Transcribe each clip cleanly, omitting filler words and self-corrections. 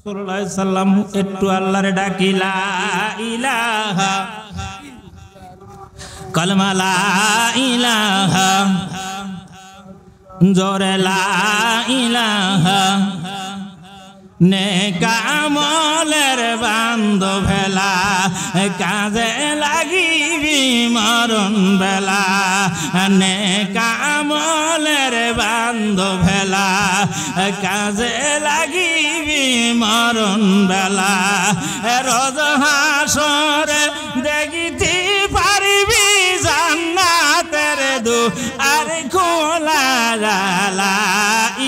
রাসূলুল্লাহ সাল্লাম একটু আল্লাহরে ডাকি লা ইলাহা কালমা লা ইলাহা জোরে লা ইলাহা নেক আমলের বান্ধবেলা কাজে লাগিবি মরণ বেলা নেক আমলের বান্ধবেলা কাজে লাগিবি মরণ বেলা রোজ হাসরে দেখিতে পারবি জান্নাতের দুয়ার খোলা লা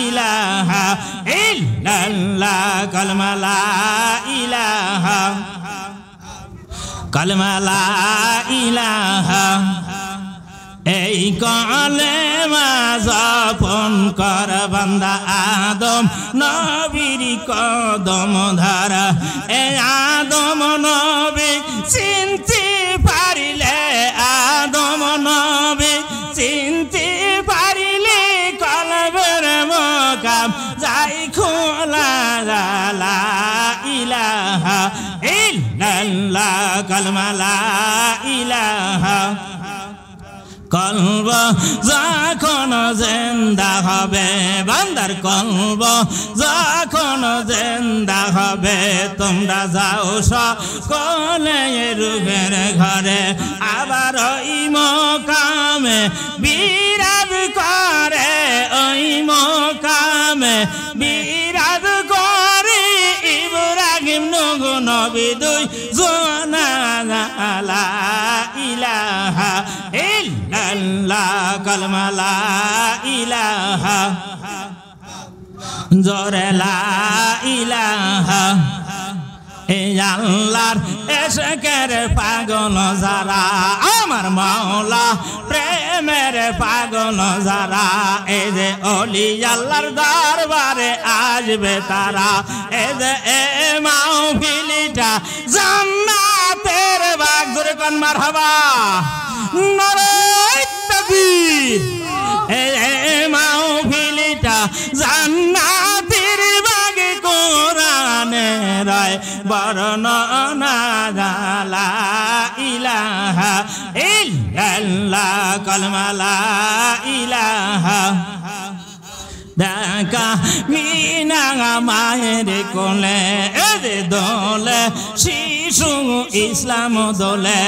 ইলাহা ইল্লাল্লাহ কালমা লা ইলাহা কালমা লা ইলাহা এই কালেমা যাপন কর বান্দা আদম নবীর কদম ধারা এই আদম নবী চিনতে পারিলে আদম নবী চিনতে পারিলে কলবের মোকাম যাই খোলা লা ইলাহা ইল্লাল্লাহ কালমা লা ইলাহা কলব যখন জিন্দা হবে বান্দার কলব যখন জিন্দা হবে তোমরা যাও সকলে রূপের ঘরে আবার ওই মোকামে বিরাজ করে ওই মোকামে বিরাজ করে ইব্রাহিম নূহ নবী দুই জনা লা ইলাহা ইল্লাল্লাহ কালমা লা ইলাহা জোরে লা ইলাহা এই আল্লাহর এশকের পাগল যারা আমার মাওলা প্রেমের পাগল যারা এই যে ওলি আল্লাহর দরবারে আসবে তারা এই যে এ মাহফিলটা জান্নাতের বাগ জোরে কোন মারহাবা নারে তাকবীর এই মাহফিলটা জান্নাতের বাগ কোরআনের বর্ণনা লা ইলাহা ইল্লাল্লাহ কালমা লা ইলাহা দেখা মিনা মায়ের কোলে এদে দোলে শিশু ইসলাম দোলে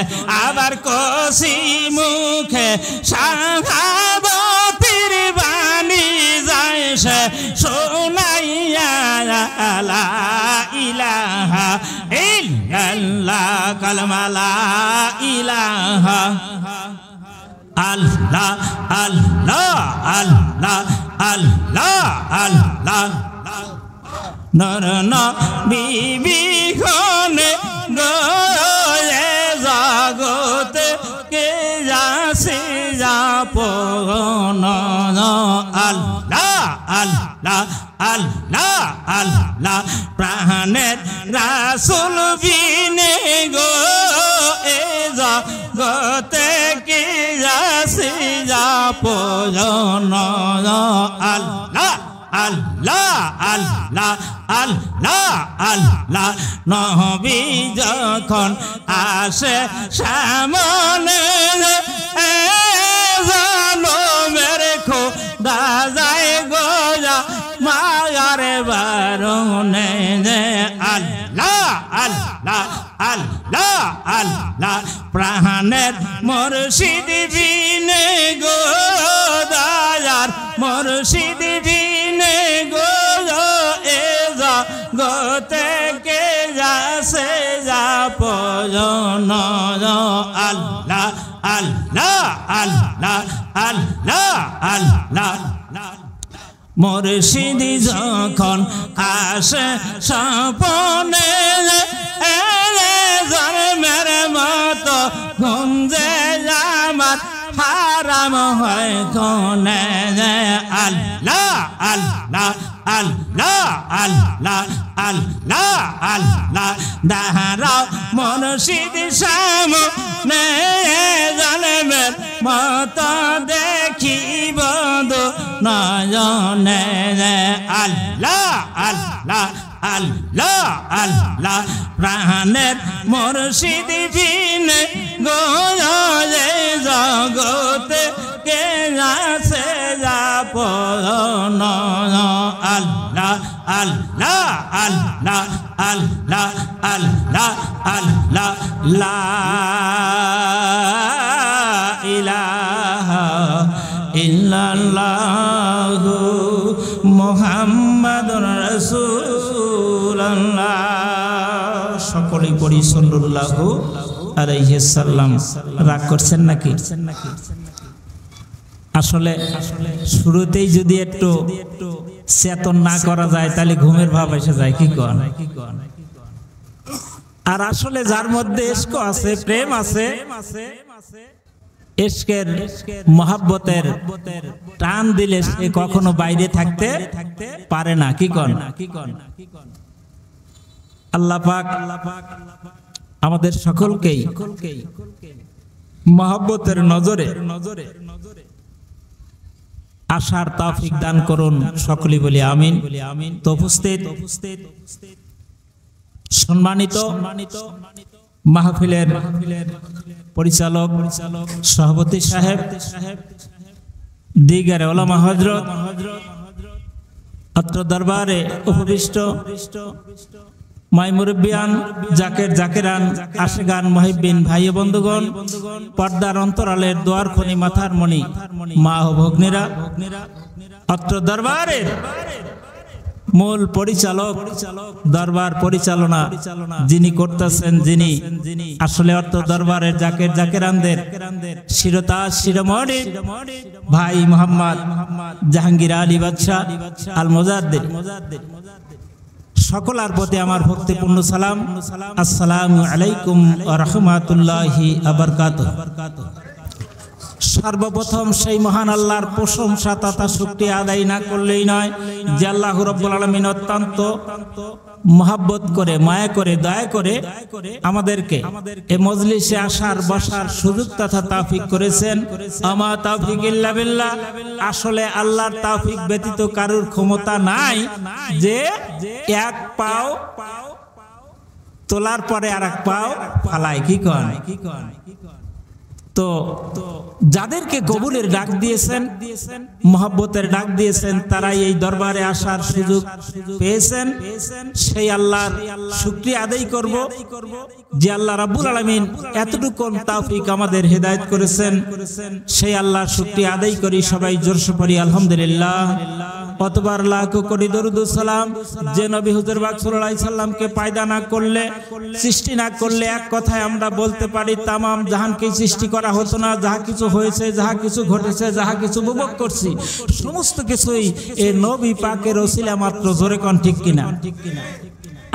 আবার কষি মুখে শাহাদাতের বাণী যায় সে শোনাইয়া লা ইলাহা ইল্লাল্লাহ কালমা লা ইলাহা আল্লাহ আল্লাহ আল্লাহ আল্লাহ আল্লাহ নর বিবি খনে গয়ে জগতে কে যাসে যাপন আল্লাহ আল্লাহ আল্লাহ আল্লাহ প্রাণের রাসূল বিনে গো এ জগতে কে যাসে যাপন আল্লাহ আল্লাহ আল্লাহ আল্লাহ আল্লাহ নবী যখন আসে সামনে জানমের খোদা যায় গোজা মায়ার বারণে আল্লাহ আল্লাহ আল্লাহ আল্লাহ প্রাণের মুর্শিদ বিনে গো দায়ার মুর্শিদ বিনে গো এ জগতে কে যাসে যাপন আল্লাহ আল্লাহ আল্লাহ আল্লাহ আল্লাহ মুর্শিদ যখন আসে স্বপনে জন্মের মতো গুঞ্জে আমার হারাম হয় কোনে আল্লাহ আল্লাহ আল্লাহ আল্লাহ আল্লাহ আল্লাহ দাঁড়াও মুর্শিদ সামনে জন্মের মতো দেখিব নয়নে আল্লাহ আল্লাহ আল্লাহ আল্লাহ প্রাণের মুর্শিদ বিনে গোয়ে জগতে কে আছে যাপন আল্লাহ আল্লাহ আল্লাহ আল্লাহ আল্লাহ আল্লাহ লা ইলাহা ইল্লাল্লাহু মুহাম্মাদুর রাসূলুল্লাহ। সকলেই পড়ি সাল্লাল্লাহু আলাইহি সাল্লাম। রাগ করছেন নাকি? আসলে শুরুতেই যদি একটু চেতন না করা যায় তাহলে ঘুমের ভাব এসে যায়। কি কন? আর আসলে যার মধ্যে ইশক আছে, প্রেম আছে, ইশকের মহব্বতের টান দিলে সে কখনো বাইরে থাকতে পারে না। কি কন? আল্লাহ পাক আমাদের সকলকেই মহব্বতের নজরে আশার তৌফিক দান করুন। সকলেই বলি আমিন। তো উপস্থিত সম্মানিত মাহফিলের পরিচালক সভাপতি সাহেব, দিগারে ওলামা হযরত, অত্র দরবারে উপবিষ্ট মাই মুরব্বিয়ান, জাকের জাকেরান, আশিকান, মুহিব্বিন ভাই ও বন্ধুগণ, পর্দার অন্তরালের দোয়ার খনি, মাথার মণি, মা ও ভগ্নীরা, অত্র দরবারের মূল পরিচালক, দরবার পরিচালনা যিনি করতেছেন, যিনি আসলে অর্থ দরবারের জাকের জাকেরানদের শিরতাজ শিরোমণি ভাই মোহাম্মদ জাহাঙ্গীর আলী বাদশাহ আল মুজাদ্দিদ, সকলের প্রতি আমার ভক্তিপূর্ণ সালাম। আসসালামু আলাইকুম ওয়া রাহমাতুল্লাহি ওয়া বারাকাতুহু। সর্বপ্রথম সেই মহান আল্লাহর প্রশংসা তথা শুকরিয়া আদায় না করলেই নয়, যে আল্লাহ রাব্বুল আলামিন অত্যন্ত মহব্বত করে, মায়া করে, দয়া করে আমাদেরকে এই মজলিসে আসার বসার সুযোগ তথা তৌফিক করেছেন। আমা তৌফিক ইল্লা বিল্লাহ। আসলে আল্লাহর তৌফিক ব্যতীত কারুর ক্ষমতা নাই যে এক পাও তোলার পরে আরেক পাও ফালায়। কি কন? তো যাদেরকে কবুলের ডাক দিয়েছেন, মহব্বতের ডাক দিয়েছেন, তারাই এই দরবারে আসার সুযোগ পেয়েছেন। সেই আল্লাহর শুকরিয়া আদায় করব যে আল্লাহ রাব্বুল আলামিন এতটুকু তৌফিক আমাদের হেদায়েত করেছেন। সেই আল্লাহর শুকরিয়া আদায় করি। সবাই জোরসে পড়ি আলহামদুলিল্লাহ। কতবার লাখ কোটি দরুদ সালাম যে নবী হুজুর পাক সাল্লাল্লাহু আলাইহি সাল্লামকে পয়দা না করলে, সৃষ্টি না করলে, এক কথায় আমরা বলতে পারি তামাম জাহানকে সৃষ্টি করা হতো না। যাহা কিছু হয়েছে, যাহা কিছু ঘটেছে, যাহা কিছু উপভোগ করছি, সমস্ত কিছুই এই নবী পাকের ওসিলা মাত্র। জোরে কোন ঠিক কিনা?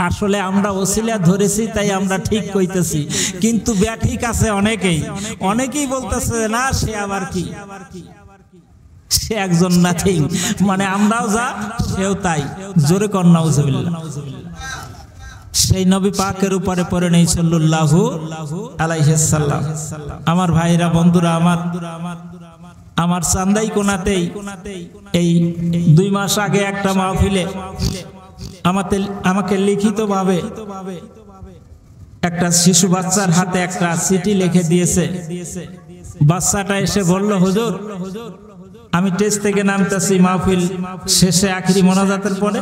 আসলে আমরা ওসিলা ধরেছি তাই আমরা ঠিক কইতেছি, কিন্তু ব্যাঠিক আছে অনেকেই বলতেছে না সে আবার কি, সে একজন নাথিং, মানে আমরাও যা সেও তাই। জোরে কর নাউজুবিল্লাহ। সেই নবী পাকের উপরে পড়ে নেই সাল্লাল্লাহু আলাইহি সাল্লাম। আমার ভাইরা, বন্ধুরা, আমার চান্দাই কোনাতেই এই 2 মাস আগে একটা মাহফিলে আমাকে লিখিতভাবে একটা শিশু বাচ্চার হাতে একটা চিঠি লিখে দিয়েছে। বাচ্চাটা এসে বলল, হুজুর আমি টেস্ট থেকে নামতেছি, মাহফিল শেষে আখিরি মোনাজাতের পরে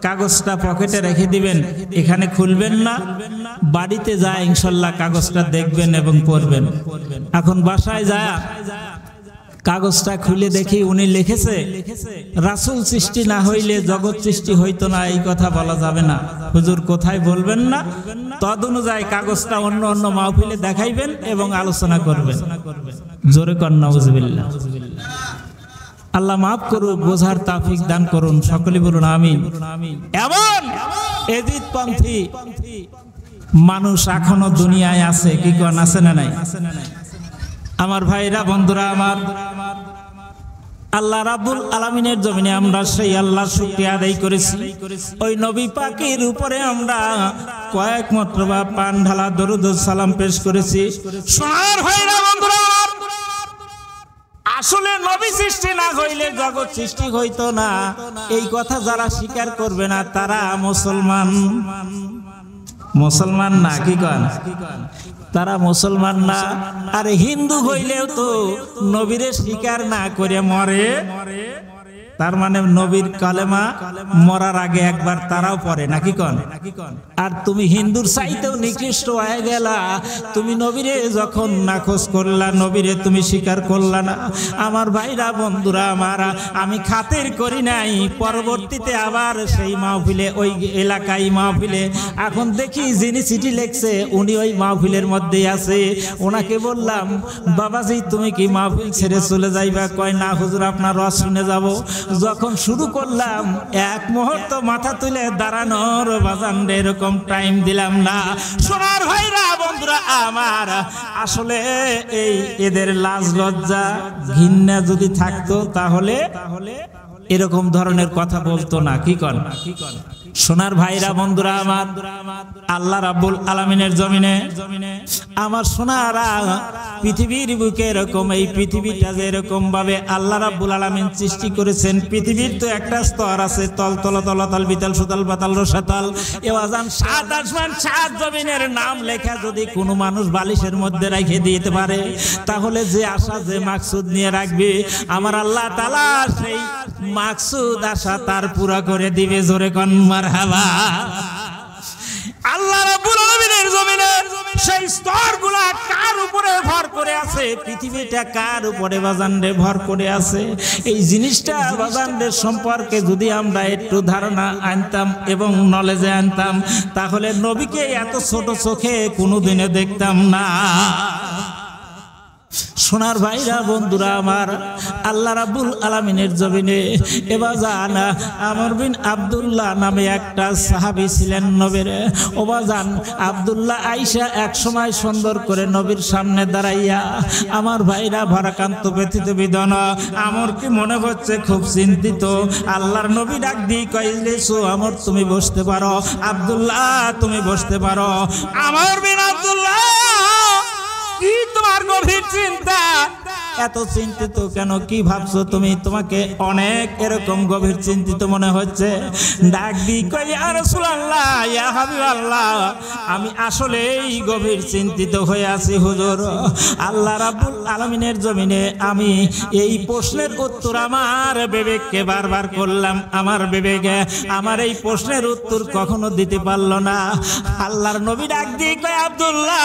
কাগজটা পকেটে রেখে দিবেন, এখানে খুলবেন না, বাড়িতে যায় ইনশাআল্লাহ কাগজটা দেখবেন এবং পড়বেন। এখন বাসায় যায় কাগজটা খুলে দেখি উনি লিখেছে, রাসূল সৃষ্টি না হইলে জগৎ সৃষ্টি হইতো না, এই কথা বলা যাবে না। হুজুর কোথায় বলবেন না, তদ অনুযায়ী কাগজটা অন্য অন্য মাহফিলে দেখাইবেন এবং আলোচনা করবেন। জোরে কর নাউজুবিল্লাহ। আল্লাহ মাফ করুন, বোঝার তৌফিক দান করুন। সকলে বলুন আমিন। এমন এজিদপন্থী মানুষ এখনো দুনিয়ায় আছে। কি কোন আছে না নাই? আমার ভাইরা, বন্ধুরা, আমার আল্লাহ রাব্বুল আলামিনের জমিনে আমরা সেই আল্লাহর শুকরিয়া আদায় করেছি। ওই নবী পাকের উপরে আমরা কয়েক মর্তবা পান ঢালা দরুদ ও সালাম পেশ করেছি। সোনার ভাইরা, বন্ধুরা, আসলে নবী সৃষ্টি না হইলে জগৎ সৃষ্টি হইতো না, এই কথা যারা স্বীকার করবে না তারা মুসলমান না। কি কন? তারা মুসলমান না। আর হিন্দু হইলেও তো নবীরে স্বীকার না করে মরে, তার মানে নবীর কালেমা মরার আগে একবার তারাও পড়ে নাকি কন? আর তুমি হিন্দুর চাইতেও নিকৃষ্ট হয়ে গেলা, তুমি নবীরে যখন নাকচ করলা, নবীরে তুমি স্বীকার করলা না। আমার ভাইরা বন্ধুরা আমার, আমি খাতির করি নাই, পরবর্তীতে আবার সেই মাহফিলে, ওই এলাকায় মাহফিলে, এখন দেখি যিনি চিঠি লিখছে উনি ওই মাহফিলের মধ্যেই আছে। ওনাকে বললাম, বাবাজি তুমি কি মাহফিল ছেড়ে চলে যাইবা? কয় না হুজুর, আপনার রস শুনে যাব। যখন শুরু করলাম এক মুহূর্ত মাথা তুলে দাঁড়ানোর বাজান এরকম টাইম দিলাম না। সোনার ভাইরা বন্ধুরা আমার, আসলে এই এদের লাজ লজ্জা ঘৃণা যদি থাকতো তাহলে এরকম ধরনের কথা বলতো না। কি কন? সোনার ভাইরা বন্ধুরা আমার, আল্লাহ রাব্বুল আলামিনের জমিনে আমার সোনারা, পৃথিবীর বুকে এরকম, এই পৃথিবীটা যে এরকম ভাবে আল্লাহ রাব্বুল আলামিন সৃষ্টি করেছেন, পৃথিবীর তো একটা স্তর আছে, তল তল তলাতল বিতল সুতল পাতাল রসাতল। এওয়াজান সাত আসমান সাত জমিনের নাম লেখা যদি কোনো মানুষ বালিশের মধ্যে রেখে দিতে পারে, তাহলে যে আশা যে মাকসুদ নিয়ে রাখবে, আমার আল্লাহ তাআলা সেই মাকসুদ আশা তার পুরা করে দিবে। জোরে কোন মারহাবা। আল্লাহ রাব্বুল আলামিনের জমিনে সেই স্তরগুলা কার উপরে ভর করে আছে? পৃথিবীটা কার উপরে বাজানরে ভর করে আছে? এই জিনিসটা বাজানদের সম্পর্কে যদি আমরা একটু ধারণা আনতাম এবং নলেজে আনতাম, তাহলে নবীকে এত ছোট চোখে কোনোদিনে দেখতাম না। সোনার ভাইরা বন্ধুরা আমার, আল্লাহ রাব্বুল আলামিনের জমিনে এবার জান আমর বিন আব্দুল্লাহ নামে একটা সাহাবী ছিলেন নবীর। ওবাজান আব্দুল্লাহ আয়েশা এক সময় সুন্দর করে নবীর সামনে দাঁড়াইয়া, আমার ভাইরা ভারাকান্ত ব্যথিত বিদন, আমর কি মনে হচ্ছে খুব চিন্তিত। আল্লাহর নবী ডাক দিয়ে কইলে, সো আমর তুমি বসতে পারো, আব্দুল্লাহ তুমি বসতে পারো। আমর বিন আব্দুল্লাহ, কি তোমার গভীর চিন্তা? এত চিন্তিত কেন? কি ভাবছো তুমি? তোমাকে অনেক এরকম গভীর চিন্তিত মনে হচ্ছে। ডাক দি কই, ইয়া রাসূলুল্লাহ, ইয়া হাবিবাল্লাহ, আমি আসলেই গভীর চিন্তিত হয়ে আছি হুজুর। আল্লাহ রাব্বুল আলামিনের জমিনে আমি এই প্রশ্নের উত্তর আমার বিবেককে বারবার করলাম, আমার বিবেকে আমার এই প্রশ্নের উত্তর কখনো দিতে পারলো না। আল্লাহর নবী ডাক দি কই, আব্দুল্লাহ,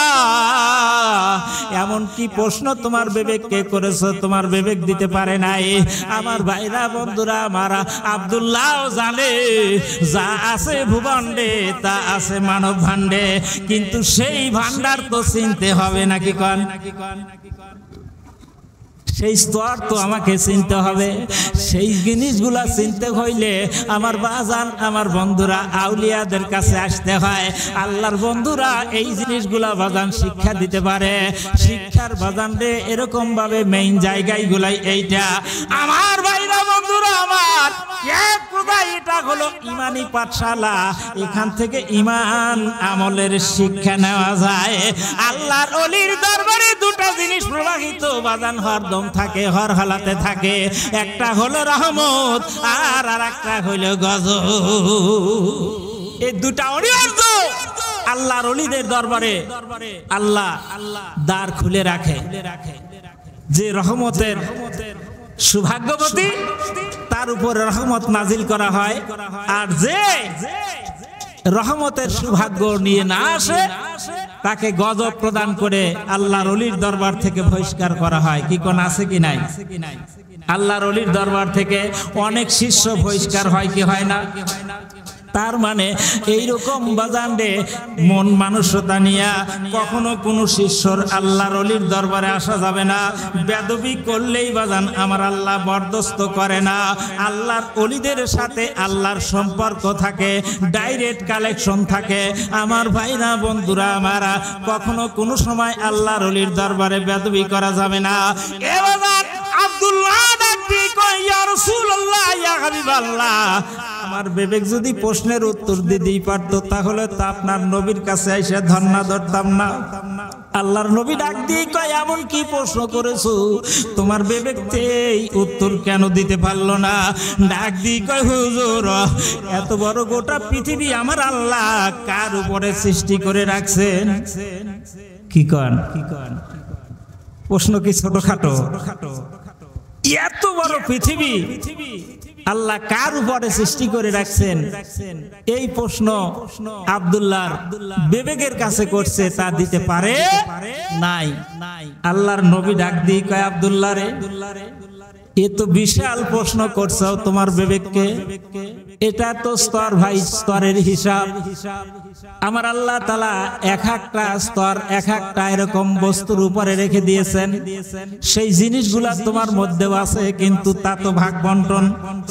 এমন কি প্রশ্ন তোমার বিবেককে করেছো, তোমার বিবেক দিতে পারে নাই? আমার ভাইরা বন্ধুরা আমার, আব্দুল্লাহ জানে যা আছে ভুবন্ডে তা আছে মানব ভান্ডে, কিন্তু সেই ভান্ডার তো চিনতে হবে নাকি কন? সেই স্তর তো আমাকে চিনতে হবে। সেই জিনিসগুলা চিনতে হইলে আমার বাজান, আমার বন্ধুরা, আউলিয়াদের কাছে আসতে হয়। আল্লাহর বন্ধুরা এই জিনিসগুলা বাজান শিক্ষা দিতে পারে। শিক্ষার বাজান রে এরকম ভাবে মেইন জায়গায় গুলাই এইটা। আমার ভাইরা বন্ধুরা আমার, এক প্রকার এটা হলো ইমানি পাঠশালা। এখান থেকে ইমান আমলের শিক্ষা নেওয়া যায়। আল্লাহর ওলির দরবারে দুটা জিনিস প্রবাহিত বাজান হরদম থাকে, হর হালাতে থাকে। একটা হলো রহমত আর আরেকটা হলো গজব। এই দুটা অনিবার্য। আল্লাহর ওলিদের দরবারে আল্লাহ দ্বার খুলে রাখে। যে রহমতের সৌভাগ্যবতী তার উপর রহমত নাজিল করা হয়, আর যে রহমতের সৌভাগ্য নিয়ে না আসে তাকে গজব প্রদান করে আল্লাহর ওলির দরবার থেকে বহিষ্কার করা হয়। কি কোন আছে কি নাই? আল্লাহর ওলির দরবার থেকে অনেক শিষ্য বহিষ্কার হয় কি হয় না? তার মানে এইরকম বাজান রে মন মানসতা নিয়া কখনো কোনো শিষ্যর আল্লাহর ওলির দরবারে আসা যাবে না। বেদবি করলেই বাজান আমার আল্লাহ বরদস্ত করে না। আল্লাহর ওলিদের সাথে আল্লাহর সম্পর্ক থাকে, ডাইরেক্ট কালেকশন থাকে। আমার ভাইরা বন্ধুরা আমারা, কখনো কোনো সময় আল্লাহর ওলির দরবারে বেদবি করা যাবে না। এ বাজান আব্দুল্লাহ ডাকবি কই, ইয়া রাসূলুল্লাহ, ইয়া হাবিবাল্লাহ, আমার বিবেক যদি প্রশ্নের উত্তর দিতেই পারতো তাহলে তো আপনার নবীর কাছে এসে ধর্ণা ধরতাম না। আল্লাহর নবী ডাক দিয়ে কয় এমন কি প্রশ্ন করেছো তোমার বিবেকতে উত্তর কেন দিতে পারলো না? ডাক দিয়ে কয় হুজুর এত বড় গোটা পৃথিবী আমার আল্লাহ কার উপরে সৃষ্টি করে রাখছেন? কি কন প্রশ্ন কি ছোটখাটো? এত বড় পৃথিবী আল্লাহ কার উপরে সৃষ্টি করে রাখছেন? এই প্রশ্ন আব্দুল্লাহর বিবেকের কাছে করছে, তা দিতে পারে নাই। আল্লাহর নবী ডাক দিয়ে কয় আব্দুল্লাহ রে, এ তো বিশাল প্রশ্ন করছো তোমার বিবেককে। এটা তো স্তর ভাই স্তরের হিসাব। আমার আল্লাহ তাআলা এক একটা স্তর এক একটা এরকম বস্তুর উপরে রেখে দিয়েছেন। সেই জিনিসগুলা তোমার মধ্যেও আছে, কিন্তু তা তো ভাগ বন্টন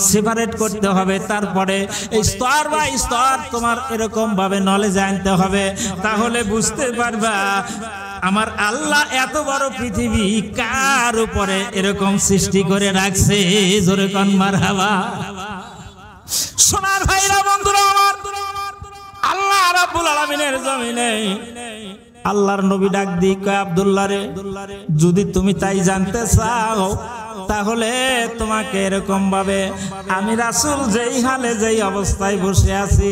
সেপারেট করতে হবে। তারপরে এই স্তর বাই স্তর তোমার এরকম ভাবে নলেজ আনতে হবে, তাহলে বুঝতে পারবা আমার আল্লাহ এত বড় পৃথিবী কার উপরে এরকম সৃষ্টি করে রাখছে। জোরে কোন মারহাবা। সোনার ভাইরা বন্ধুরা আমার, আল্লাহ রাব্বুল আলামিনের জমিনে আল্লাহর নবী ডাক দিয়ে কয় আব্দুল্লাহ রে, যদি তুমি তাই জানতে চাও তাহলে তোমাকে এরকম ভাবে আমি রাসূল যেই হালে যেই অবস্থায় বসে আছি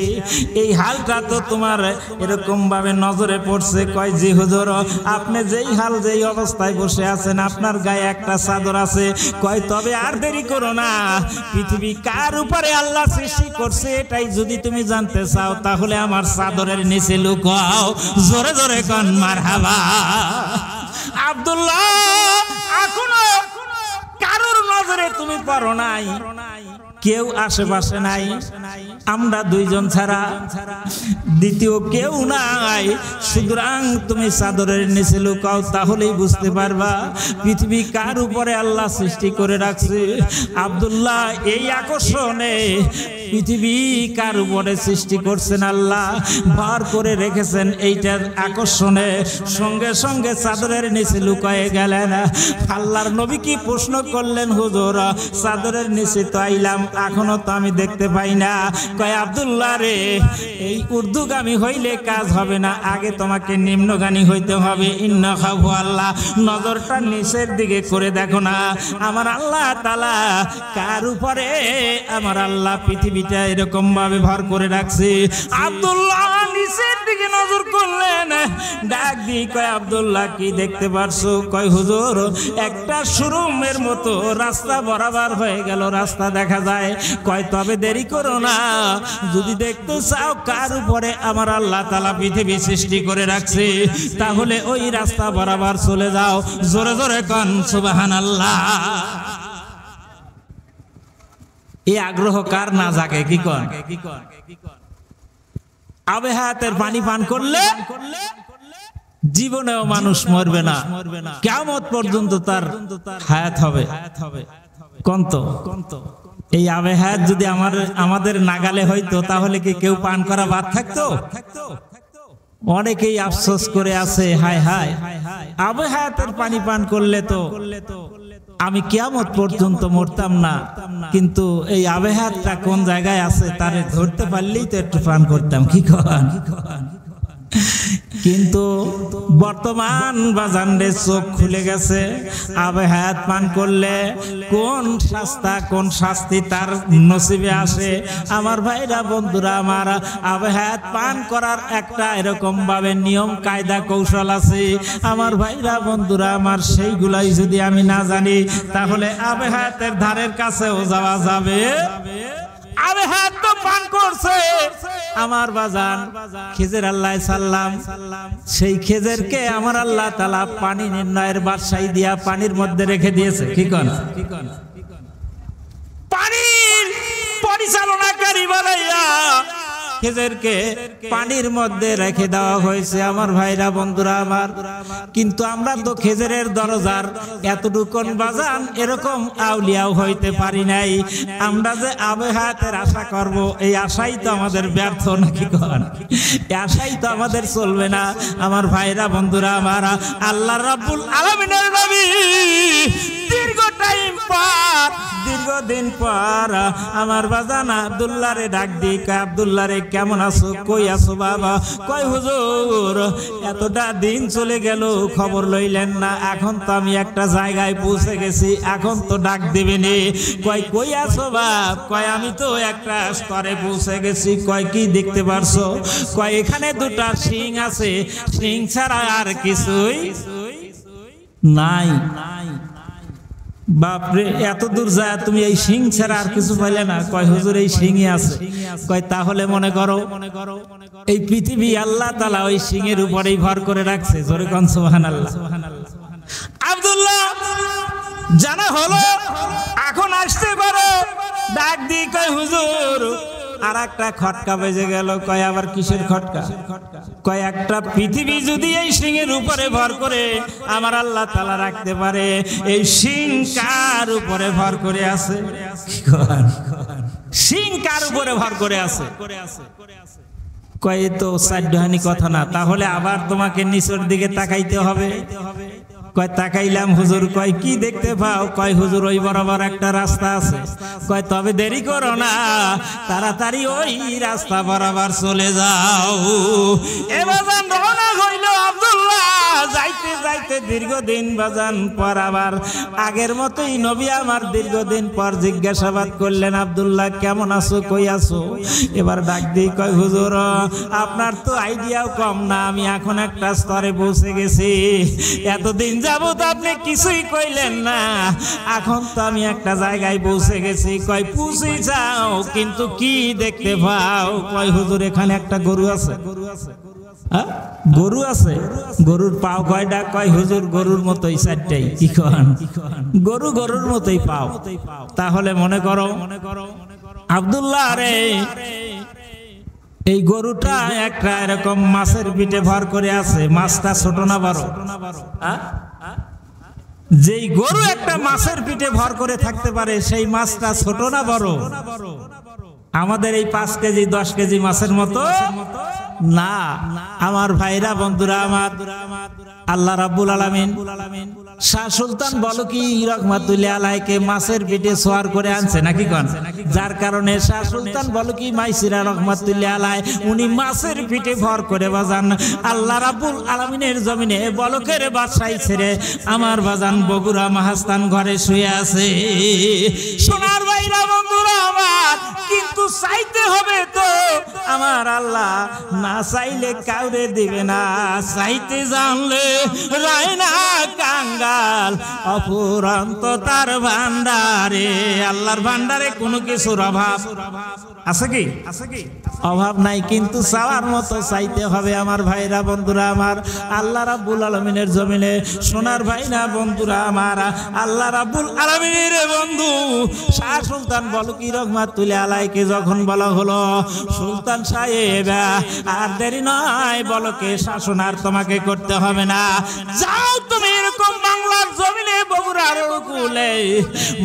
এই হালটা তো তোমার এরকম ভাবে নজরে পড়ছে। কয় জি হুজুর, আপনি যেই হাল যেই অবস্থায় বসে আছেন আপনার গায়ে একটা চাদর আছে। কয় তবে আর দেরি করো না, পৃথিবী কার উপরে আল্লাহ সৃষ্টি করছে এটাই যদি তুমি জানতে চাও তাহলে আমার চাদরের নিচে লুকাও। জোরে জোরে কোন মারহাবা। আব্দুল্লাহ এখনো কারোর নজরে তুমি পড়ো নাই, কেউ আশেপাশে নাই, আমরা দুইজন ছাড়া দ্বিতীয় কেউ নাই। সুতরাং তুমি চাদরের নিচে লুকাও, তাহলেই বুঝতে পারবা পৃথিবী কার উপরে আল্লাহ সৃষ্টি করে রাখছে। আব্দুল্লাহ এই আকর্ষণে পৃথিবী কার উপরে সৃষ্টি করছেন আল্লাহ ভর করে রেখেছেন এইটার আকর্ষণে সঙ্গে সঙ্গে চাদরের নিচে লুকায়ে গেলেন। আল্লাহর নবী কি প্রশ্ন করলেন, হুজুর চাদরের নিচে তো আইলাম এখনো তো আমি দেখতে পাই না। কয় আব্দুল্লাহ রে, এই উর্দুগামী হইলে কাজ হবে না, আগে তোমাকে নিম্নগামী হইতে হবে। ইন্না খাফু আল্লাহ, নজরটা নিচের দিকে করে দেখো না আমার আল্লাহ তাআলা কার উপরে আমার আল্লাহ পৃথিবীটা এরকম ভাবে ভর করে রাখছে। আব্দুল্লাহ নিচের দিকে নজর করলেন, ডাক দিয়ে কয় আব্দুল্লাহ কি দেখতে পারছো? কয় হুজুর একটা শোরুমের মতো রাস্তা বরাবর হয়ে গেল, রাস্তা দেখা যায়। কয় তবে দেরি করো না, যদি দেখতে চাও কার উপরে আমার আল্লাহ তাআলা পৃথিবী সৃষ্টি করে রাখছে তাহলে ওই রাস্তা বরাবর চলে যাও। জোরে জোরে কোন সুবহানাল্লাহ। এই আগ্রহ কার না জাগে? কি কোন? আবে হায়াতের পানি পান করলে জীবনেও মানুষ মরবে না, কিয়ামত পর্যন্ত তার হায়াত হবে। কন্ত এই আবে হায়াত যদি আমাদের নাগালে হইতো তাহলে কি কেউ পান করা বাদ থাকতো? অনেকেই আফসোস করে আছে, হায় হায় আবে হায়াতের পানি পান করলে তো আমি কিয়ামত পর্যন্ত মরতাম না, কিন্তু এই আবে হায়াতটা কোন জায়গায় আছে তারে ধরতে পারলেই তো একটু পান করতাম। কি কন? কিন্তু বর্তমান বাজারে চোখ খুলে গেছে, আবে হায়াত পান করলে কোন শাস্তি তার নসিবে আসে। আমার ভাইরা বন্ধুরা আমার, আবে হায়াত পান করার একটা এরকম ভাবে নিয়ম কায়দা কৌশল আছে। আমার ভাইরা বন্ধুরা আমার, সেইগুলাই যদি আমি না জানি তাহলে আবে হায়াতের ধারের কাছেও যাওয়া যাবে। আবে হায়াত তো পান করছে আমার বাজান খিজির আলাইহিস সালাম, সেই খিজিরকে আমার আল্লাহ তাআলা পানি নির্ণয়ের বাদশাহী দিয়া পানির মধ্যে রেখে দিয়েছে। কি কোন? পানির পরিচালনাকারী বানাইয়া খিজিরকে পানির মধ্যে রেখে দেওয়া হয়েছে। আমার ভাইরা বন্ধুরা আমার, কিন্তু আমরা তো খিজিরের দরজার এতটুকুন বাজান এরকম আউলিয়াও হইতে পারি নাই। আমরা যে আবে হায়াতের আশা করব, এই আশাই তো আমাদের ব্যর্থ। নাকি কোন? এই আশাই তো আমাদের চলবে না। আমার ভাইরা বন্ধুরা আমার, আল্লাহ রাব্বুল আলামিনের নবী দীর্ঘদিন পর আমার বাজান আব্দুল্লাহ রে ডাক দিয়ে, আব্দুল্লাহ রে কেমন আছো, কই আছো বাবা? কয় হুজুর এতটা দিন চলে গেল খবর লইলেন না, এখন তো আমি একটা জায়গায় পৌঁছে গেছি, এখন তো ডাক দিবেনি। কয় কই আছো বাপ? কয় আমি তো একটা স্তরে পৌঁছে গেছি। কয় কি দেখতে পারছো? কয় এখানে দুটা সিং আছে, সিং ছাড়া আর কিছুই নাই। বাপরে, এত দূর যায় তুমি এই সিং ছাড়া আর কিছু পাইলে না? কয় হুজুর এই সিংই আছে। কয় তাহলে মনে করো এই পৃথিবী আল্লাহ তাআলা ওই সিংয়ের উপরেই ভর করে রাখছে। জোরে কোন সুবহানাল্লাহ। আব্দুল্লাহ জানা হলো, এখন আসতে পারো। ডাক দি কয় হুজুর আর একটা খটকা বেজে গেল। কয় আবার কিসের খটকা? কয় একটা পৃথিবী যদি এই সিংহের উপরে ভর করে আমার আল্লাহ তাআলা রাখতে পারে, এই সিং কার উপরে ভর করে আছে? সিং কার উপরে ভর করে আছে? কয় তো সাধ্যহানি কথা না, তাহলে আবার তোমাকে নিচের দিকে তাকাইতে হবে। কয় তাকাইলাম হুজুর। কয় কি দেখতে পাও? কয় হুজুর ওই বরাবর একটা রাস্তা আছে। কয় তবে দেরি করো না, তাড়াতাড়ি ওই রাস্তা বরাবর চলে যাও। এবার রওনা হইল আব্দুল্লাহ। যাইতে যাইতে দীর্ঘদিন বাজান পর আবার আগের মতোই নবী আমার দীর্ঘদিন পর জিজ্ঞাসাবাদ করলেন, আব্দুল্লাহ কেমন আছো, কই আছো? এবার ডাক দিই কয় হুজুর আপনার তো আইডিয়াও কম না, আমি এখন একটা স্তরে পৌঁছে গেছি। এতদিন যাবত আপনি কিছুই কইলেন না, এখন তো আমি একটা জায়গায় পৌঁছে গেছি। কয় পৌঁছে যাও, কিন্তু কি দেখতে পাও? কয় হুজুর এখানে একটা গরু আছে। গরু আছে? গরুর পাও কয়টা? কয় হুজুর গরুর মতোই চারটাই। কি কন? গরু গরুর মতোই পাও। তাহলে মনে করো আব্দুল্লাহ রে, এই গরুটা একটা এরকম মাছের পিঠে ভর করে আছে। মাছটা ছোট না বড়? যেই গরু একটা মাছের পিঠে ভর করে থাকতে পারে, সেই মাছটা ছোট না বড়? আমাদের এই 5 কেজি 10 কেজি মাছের মতো না। আমার ভাইরা বন্ধুরা আমার, আল্লাহ রাব্বুল আলামিন শাহ সুলতান বলকি রহমাতুল্লাহ আলাইহিকে মাছের পিঠে সওয়ার করে আনছে নাকি কোন? যার কারণে শাহ সুলতান বলকি মাইসিরা রহমাতুল্লাহ আলাইহি উনি মাছের পিঠে ভর করে বাজান আল্লাহ রাব্বুল আলামিনের জমিনে বলকের বাদশাহী ছেড়ে আমার বাজান বগুড়া মাহাস্তান ঘরে শুয়ে আছে। সোনার ভাইরা বন্ধুরা আমার, কিন্তু চাইতে হবে তো আমার আল্লাহ, না চাইলে কাউরে দিবে না। চাইতে জানলে রায় না কাঙ্গাল, অফুরন্ত তার ভান্ডারে। আল্লাহর ভান্ডারে কোনো কিছুর অভাব আছে কি? অভাব নাই, কিন্তু চাওয়ার মতো চাইতে হবে। আমার ভাইরা বন্ধুরা আমার, আল্লাহ রাব্বুল আলামিনের জমিনে সোনার ভাই না বন্ধুরা আমার, আল্লাহ রাব্বুল আলামিনের বন্ধু শাহ সুলতান বলকি রহমাতুল্লাহ আলাইহিকে যখন বলা হলো, সুলতান সাহেব আর দেরি নয়, বলকে শাসন আর তোমাকে করতে হবে না, যাও তুমি এরকম বাংলার জমিনে বগুড়ার উপকূলে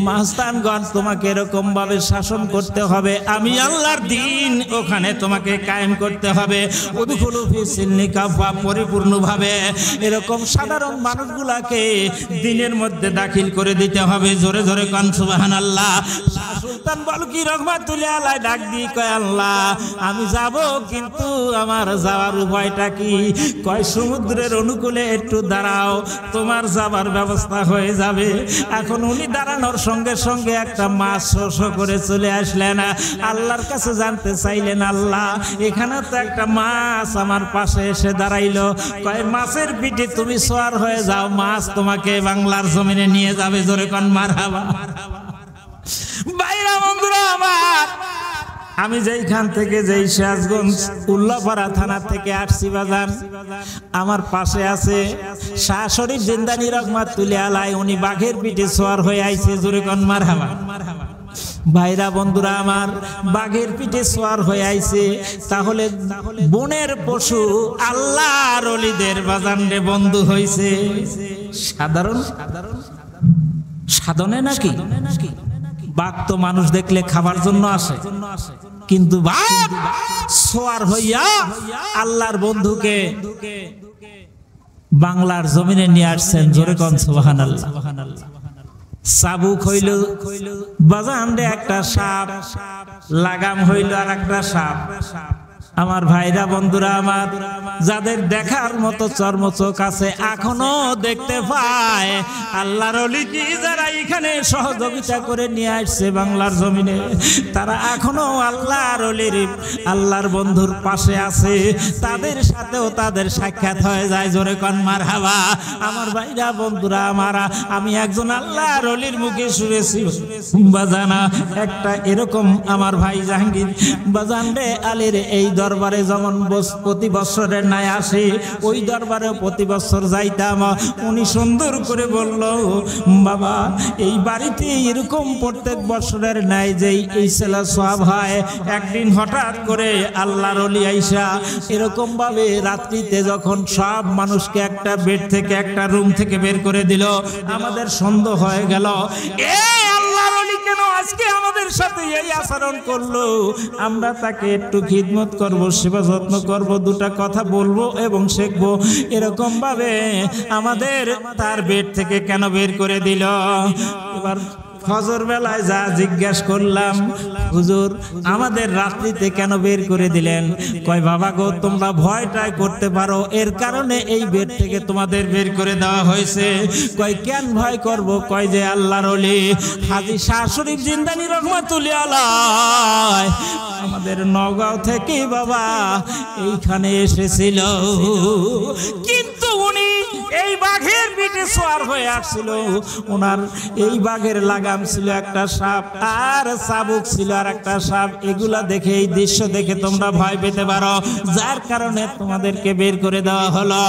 মাস্তানগঞ্জ তোমাকে এরকম ভাবে শাসন করতে হবে। আমি আল্লাহর দিন ওখানে তোমাকে কায়েম করতে হবে। উদখুলু ফি সিলমি কাফা, পরিপূর্ণভাবে এরকম সাধারণ মানুষগুলাকে দিনের মধ্যে দাখিল করে দিতে হবে। জোরে জোরে কান সুবহানাল্লাহ। সুলতান বলকি রহমাতুল্লাহ আলাইহি ডাক দিয়ে কয়, আল্লাহ আমি যাব, কিন্তু আমার যাওয়ার উপায়টা কি? কয় সমুদ্রের অনুকূলে একটু দাঁড়াও, তোমার যাবার ব্যবস্থা হয়ে যাবে। এখন উনি দাঁড়ানোর সঙ্গে সঙ্গে একটা মাছ শোষ করে চলে আসলেন। আল্লাহর কাছে জানতে চাইলেন, আল্লাহ এখানে তো একটা মাছ আমার পাশে এসে দাঁড়াইলো। কয় মাছের পিঠে তুমি সওয়ার হয়ে যাও, মাছ তোমাকে বাংলার জমিনে নিয়ে যাবে। জোরে কোন মারহাবা। বাইরা বন্ধুরা আমার, আমি যেইখান থেকে যেই সিরাজগঞ্জ উল্লাপাড়া থানা থেকে আসছি বাজান, আমার পাশে আছে শাহ শরীফ জিন্দানি রহমাতুল্লাহ আলাইহি, উনি বাঘের পিঠে সওয়ার হয়ে আইছে। জোরে কোন মারহাবা। ভাইরা বন্ধুরা আমার, বাঘের পিঠে সওয়ার হয়ে আইছে। তাহলে বনের পশু আল্লাহর ওলিদের বাজান রে বন্ধু হইছে। সাধারণ সাধনে নাকি? বাঘ তো মানুষ দেখলে খাবার জন্য আসে, কিন্তু বাঘ সওয়ার হইয়া আল্লাহর বন্ধুকে বাংলার জমিনে নিয়ে আসছেন। জোরে কোন সুবহানাল্লাহ। চাবুক হইল বাজান রে একটা সাপ, লাগাম হইল আর একটা সাপ। আমার ভাইরা বন্ধুরা আমার, যাদের দেখার মতো চর্মচোখ আছে এখনো দেখতে পায় আল্লাহর ওলি কি যারা এখানে সহযোগিতা করে নিয়ে আসছে বাংলার জমিনে, তারা এখনো আল্লাহর ওলির আল্লাহর বন্ধুর পাশে আছে, তাদের সাথেও তাদের সাক্ষাৎ হয়ে যায়। জোরে কোন মারহাবা। আমার ভাইরা বন্ধুরা আমার, আমি একজন আল্লাহর ওলির মুখে শুনেছি বাজানা একটা এরকম, আমার ভাই জাহাঙ্গীর বাজান রে আলীর এই দরবারে যেমন প্রতি বছরের ন্যায় আসে, ওই দরবারে প্রতি বছর যাইতাম। উনি সুন্দর করে বলল, বাবা এই বাড়িতে এরকম প্রত্যেক বছরের ন্যায় যেই এই ছেলে সব হয়, একদিন হঠাৎ করে আল্লাহর ওলি আইসা এরকম ভাবে রাত্রিতে যখন সব মানুষকে একটা বেড থেকে একটা রুম থেকে বের করে দিল, আমাদের সন্দেহ হয়ে গেল এই আল্লাহর ওলি কেন আজকে আমাদের সাথে এই আচরণ করলো। আমরা তাকে একটু খিদমত করব, সেবা যত্ন করব, দুটা কথা বলবো এবং শিখবো, এরকম ভাবে আমাদের তার বেড থেকে কেন বের করে দিল। এবার ফজর বেলায় যা জিজ্ঞাসা করলাম, হুজুর আমাদের রাত্রিতে কেন বের করে দিলেন? কয় বাবা গো, তোমরা ভয়টাই করতে পারো, এর কারণে এই বেড থেকে তোমাদের বের করে দেওয়া হয়েছে। কয় কেন ভয় করব? কয় যে আল্লাহর ওলি হাজী শাহ শরীফ জিন্দানি রহমাতুল্লাহ আলাইহি আমাদের নওগাঁও থেকে বাবা এইখানে এসেছিল, কিন্তু উনি এই বাঘের পিঠে সওয়ার হয়ে আসছিল। ওনার এই বাঘের লাগাম ছিল একটা সাপ, আর চাবুক ছিল আর একটা সাপ। এগুলা দেখে, এই দৃশ্য দেখে তোমরা ভয় পেতে পারো, যার কারণে তোমাদেরকে বের করে দেওয়া হলো।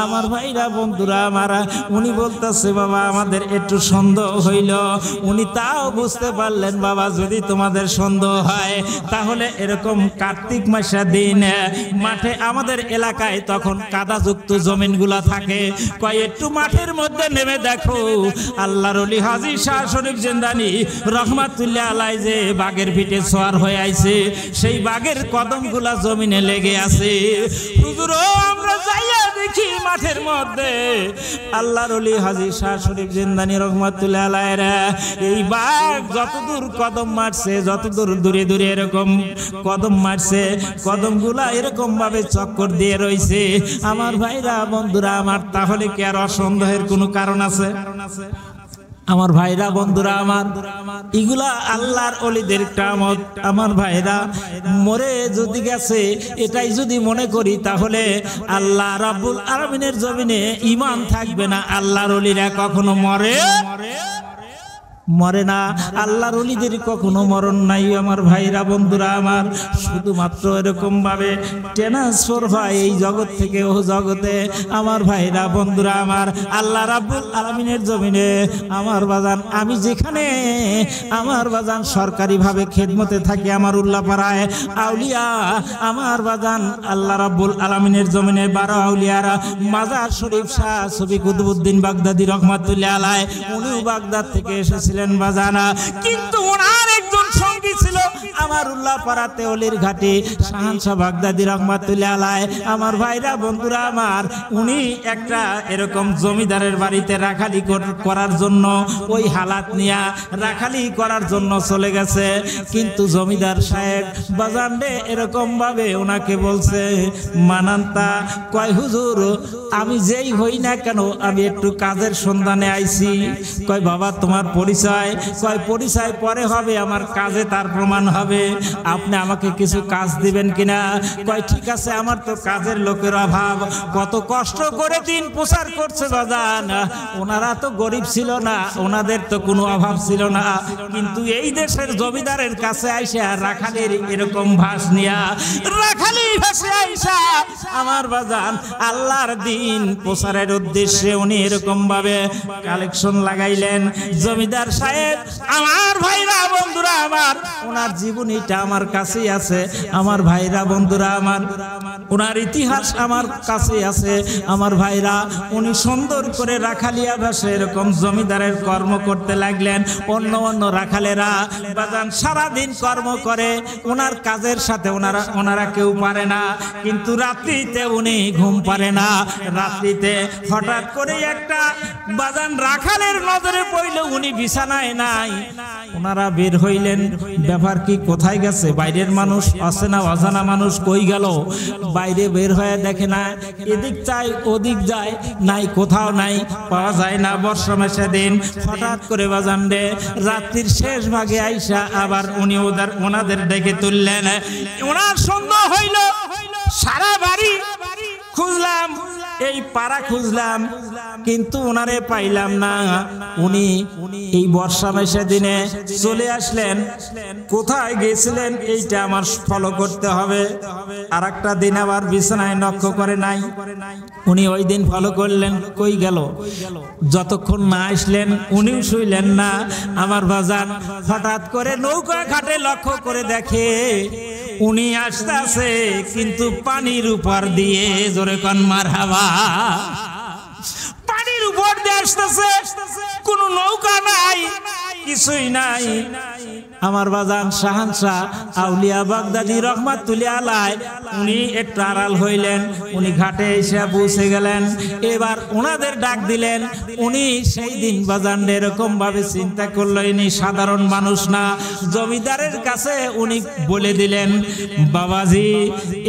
আমার ভাইরা বন্ধুরা আমার, উনি বলতেছে বাবা আমাদের একটু সন্দেহ হইল। উনি তাও বুঝতে পারলেন বাবা যদি তোমাদের সন্দেহ হয় তাহলে এরকম কার্তিক মাসের দিন মাঠে আমাদের এলাকায় তখন কাদাযুক্ত জমিনগুলা থাকে, কয় একটু মাঠের মধ্যে নেমে দেখো আল্লাহর ওলি হাজী শাহ শরীফ জিন্দানি রহমাতুল্লাহ আলাইহি যে বাঘের পিঠে সওয়ার হয়ে আইছে, সেই বাঘের কদমগুলা জমিনে লেগে আছে। হুজুর আমরা যাইয়া দেখি মাঠের মধ্যে আল্লাহর ওলি হাজী শাহ শরীফ জিন্দানি রহমাতুল্লাহ আলাইহির এই বাঘ যতদূর কদম মারছে, যতদূর দূরে দূরে এরকম কদম মারছে, কদমগুলা এরকম ভাবে চক্কর দিয়ে রইছে। আমার ভাইরা বন্ধুরা আমার, তাহলে কি আর অসন্দেহের কোনো কারণ আছে? আমার ভাইরা বন্ধুরা আমার, এগুলা আল্লাহর ওলিদের কারামত। আমার ভাইরা মরে যদি গেছে এটাই যদি মনে করি তাহলে আল্লাহ রাব্বুল আলামিনের জমিনে ঈমান থাকবে না। আল্লাহর ওলিরা কখনো মরে না, আল্লাহর ওলিদের কখনো মরণ নাই। আমার ভাইরা বন্ধুরা আমার, শুধুমাত্র এরকম ভাবে ট্রান্সফার হয় এই জগৎ থেকে ও জগতে। আমার ভাইরা বন্ধুরা আমার, আল্লাহ রাব্বুল আলামিনের জমিনে আমার বাজান, আমি যেখানে আমার বাজান সরকারি ভাবে খেদমতে থাকি আমার উল্লাপাড়ায় আউলিয়া, আমার বাজান আল্লাহ রাব্বুল আলামিনের জমিনে 12 আউলিয়ারা মাজার শরীফ শাহ সফি কুতুবউদ্দিন বাগদাদি রহমাতুল্লাহ আলাইহি, উনিও বাগদাদ থেকে এসেছিলেন বাজানা, কিন্তু ওনার একজন সঙ্গী ছিল আমার উল্লাপাড়াতে অলির ঘাটে শাহানশাহ বাগদাদি রহমাতুল্লাহ আলাইহি। আমার ভাইরা বন্ধুরা আমার, উনি একটা এরকম জমিদারের বাড়িতে রাখালি করার জন্য, ওই হালাত নিয়া রাখালি করার জন্য চলে গেছে, কিন্তু জমিদার সাহেব বাজান রে এরকম ভাবে ওনাকে বলছে মানান্তা, কয় হুজুর আমি যেই হই না কেন আমি একটু কাজের সন্ধানে আইছি। কয় বাবা তোমার পরিচয়? কয় পরিচয় পরে হবে, আমার কাজে তার প্রমাণ হবে, আপনি আমাকে কিছু কাজ দিবেন কিনা? কয় ঠিক আছে, আমার তো কাজের লোকের অভাব, কত কষ্ট করে দিন প্রচার করছে বাজান, ওনারা তো গরিব ছিল না, ওনাদের তো কোনো অভাব ছিল না, কিন্তু এই দেশের জমিদারের কাছে আইসা রাখালির এরকম ভাস নিয়া, রাখালি ভাসে আইসা আমার বাজান আল্লাহর দিন প্রচারের উদ্দেশ্যে উনি এরকম ভাবে কালেকশন লাগাইলেন। জমিদার সাহেব আমার ভাইরা বন্ধুরা আমার, ওনার জীবনীটা আমার কাছেই আছে। আমার ভাইরা বন্ধুরা আমার, ওনার ইতিহাস আমার কাছে আছে। আমার ভাইরা উনি সুন্দর করে রাখালিয়া ভাষে এরকম জমিদারের কর্ম করতে লাগলেন। অন্য রাখালেরা বাজান সারাদিন কর্ম করে, ওনার কাজের সাথে ওনারা কেউ পারে না, কিন্তু রাত্রিতে উনি ঘুম পারে না। রাত্রিতে হঠাৎ করে একটা বাজান রাখালের নজরে পড়ল উনি বিছানায় নাই। ওনারা বের হইলেন, ব্যাপার কি, কোথায় গেছে? বাইরের মানুষ, অচেনা অজানা মানুষ কই গেল? বাইরে বের হয়ে দেখে না, এদিক চাই ওদিক যায়, নাই, কোথাও নাই, পাওয়া যায় না। বর্ষা মাসে দিন হঠাৎ করে বাজান রে রাত্রির শেষ ভাগে আইসা আবার উনি ওনাদের ডেকে তুললেন। ওনার সন্দেহ হইল, সারা বাড়ি খুঁজলাম, এই পাড়া খুঁজলাম, কিন্তু ওনারে পাইলাম না। উনি এই বর্ষা মাসের দিনে চলে আসলেন। কোথায় গেছিলেন এইটা আমার ফলো করতে হবে। আর একটা দিন আবার বিছানায় লক্ষ্য করে নাই, উনি ওই দিন ফলো করলেন, কই গেল? যতক্ষণ না আসলেন উনিও শুইলেন না। আমার বাজান হঠাৎ করে নৌকা ঘাটে লক্ষ্য করে দেখে উনি আসতেছে, কিন্তু পানির উপর দিয়ে, জোরে কোন মারহাবা, পানির উপর দিয়ে আসতেছে, কোনো নৌকা নাই, কিছুই নাই। আমার বাজান শাহানশাহ আউলিয়া বাগদাদি রহমাতুল্লাহ আলাইহি উনি একটু আড়াল হইলেন, উনি ঘাটে এসে পৌঁছে গেলেন। এবার ওনাদের ডাক দিলেন। উনি সেই দিন বাজান এরকম ভাবে চিন্তা করলো ইনি সাধারণ মানুষ না, জমিদারের কাছে উনি বলে দিলেন, বাবাজি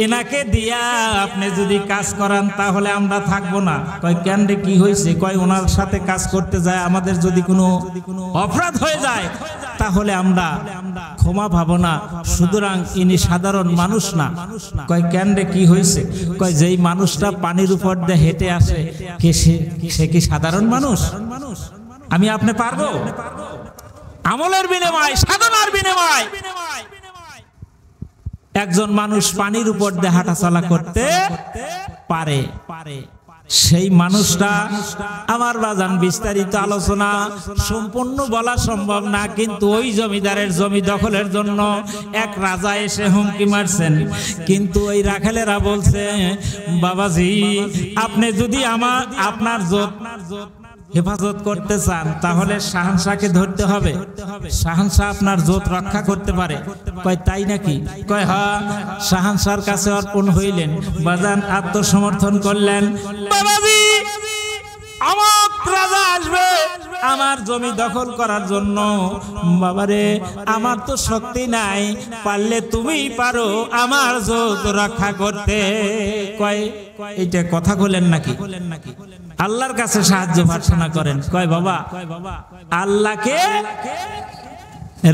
এনাকে দিয়া আপনি যদি কাজ করান তাহলে আমরা থাকবো না। কয় কেন রে, কি হয়েছে? কয় ওনার সাথে কাজ করতে যায় আমাদের যদি কোনো অপরাধ হয়ে যায় তাহলে আমরা ক্ষমা পাবো না, সুতরাং ইনি সাধারণ মানুষ না। কয় কেন রে, কি হয়েছে? কয় যেই মানুষটা পানির উপর দিয়ে হেঁটে আসে সে কি সাধারণ মানুষ? আমি আপনি পারবো? আমলের বিনিময়, সাধনার বিনিময় একজন মানুষ পানির উপর দিয়ে হাঁটাচলা করতে পারে। সেই মানুষটা আমার বাজান বিস্তারিত আলোচনা সম্পূর্ণ বলা সম্ভব না, কিন্তু ওই জমিদারের জমি দখলের জন্য এক রাজা এসে হুমকি মারছেন। কিন্তু ওই রাখালেরা বলছে, বাবাজি আপনি যদি আপনার হেফাজত করতে চান তাহলে শাহানশাহকে ধরতে হবে, শাহানশাহ আপনার জোত রক্ষা করতে পারে। কয় তাই নাকি? কয় হ্যাঁ। শাহানশাহর কাছে অর্পণ হইলেন, বাজান আত্মসমর্থন করলেন, বাবাজি আমার রাজা আসবে আমার জমি দখল করার জন্য, বাবারে আমার তো শক্তি নাই, পারলে তুমিই পারো আমার জোত রক্ষা করতে। কয় এইটা কথা বলেন নাকি? আল্লাহর কাছে সাহায্য প্রার্থনা করেন। কয় বাবা আল্লাহকে